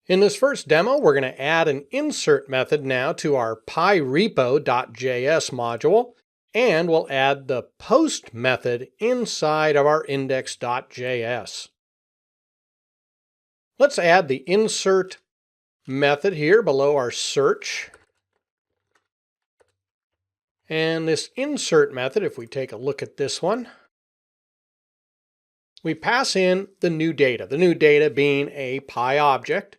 In this first demo, we're going to add an insert method now to our pyrepo.js module, and we'll add the post method inside of our index.js. Let's add the insert method here below our search. And this insert method, if we take a look at this one, we pass in the new data being a Py object.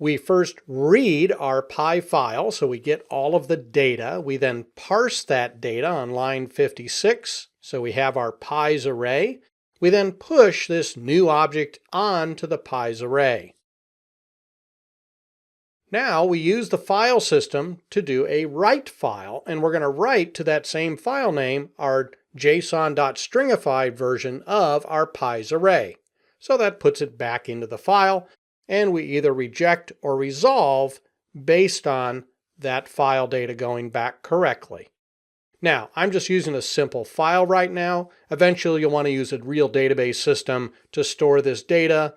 We first read our Py file, so we get all of the data. We then parse that data on line 56, so we have our Py's array. We then push this new object onto the Py's array. Now we use the file system to do a write file, and we're going to write to that same file name our json.stringify version of our Py's array. So that puts it back into the file, and we either reject or resolve based on that file data going back correctly. Now, I'm just using a simple file right now. Eventually, you'll want to use a real database system to store this data.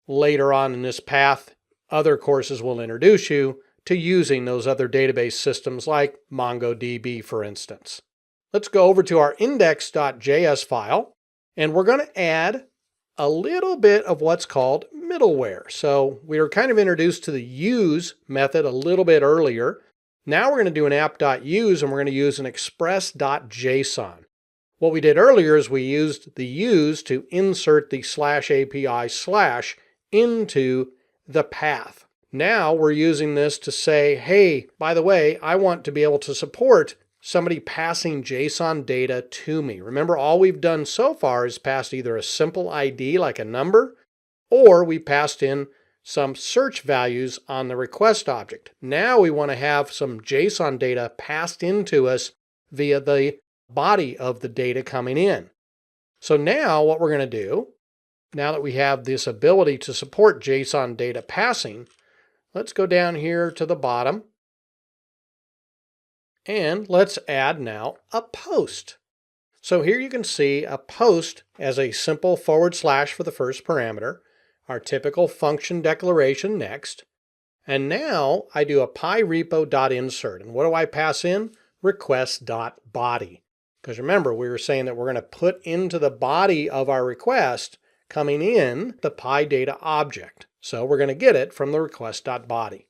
Later on in this path, other courses will introduce you to using those other database systems like MongoDB, for instance. Let's go over to our index.js file, and we're going to add a little bit of what's called middleware. So we were kind of introduced to the use method a little bit earlier. Now we're going to do an app.use, and we're going to use an express.json. What we did earlier is we used the use to insert the /API/ into the path. Now we're using this to say, hey, by the way, I want to be able to support somebody passing JSON data to me. Remember, all we've done so far is passed either a simple ID like a number, or we passed in some search values on the request object. Now we want to have some JSON data passed into us via the body of the data coming in. So now what we're going to do, now that we have this ability to support JSON data passing, let's go down here to the bottom. And let's add now a post. So here you can see a post as a simple / for the first parameter, our typical function declaration next. And now I do a pyrepo.insert. And what do I pass in? Request.body. Because remember, we were saying that we're going to put into the body of our request coming in the PyData object. So we're going to get it from the request.body.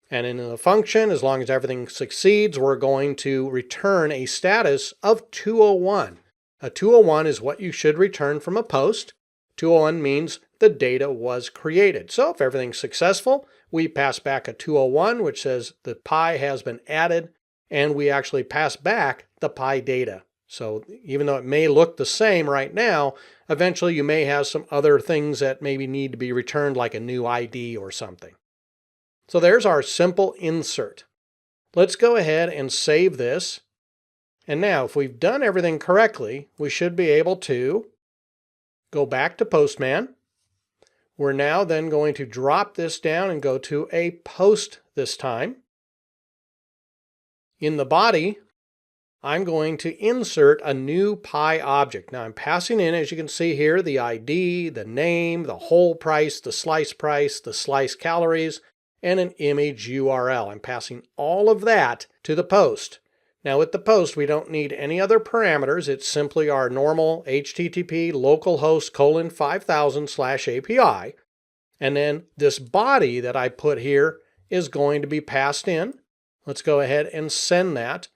And in the function, as long as everything succeeds, we're going to return a status of 201. A 201 is what you should return from a post. 201 means the data was created. So if everything's successful, we pass back a 201, which says the Py has been added, and we actually pass back the Py data. So even though it may look the same right now, eventually you may have some other things that maybe need to be returned, like a new ID or something. So there's our simple insert. Let's go ahead and save this. And now, if we've done everything correctly, we should be able to go back to Postman. We're now then going to drop this down and go to a post this time. In the body, I'm going to insert a new Py object. Now I'm passing in, as you can see here, the ID, the name, the whole price, the slice calories, and an image URL. I'm passing all of that to the post. Now with the post, we don't need any other parameters. It's simply our normal HTTP localhost :5000/API. And then this body that I put here is going to be passed in. Let's go ahead and send that.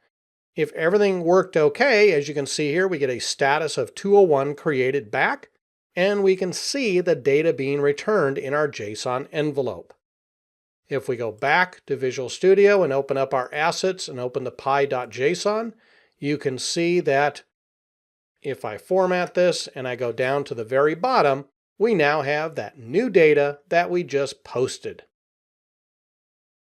If everything worked okay, as you can see here, we get a status of 201 created back, and we can see the data being returned in our JSON envelope. If we go back to Visual Studio and open up our assets and open the py.json, you can see that if I format this and I go down to the very bottom, we now have that new data that we just posted.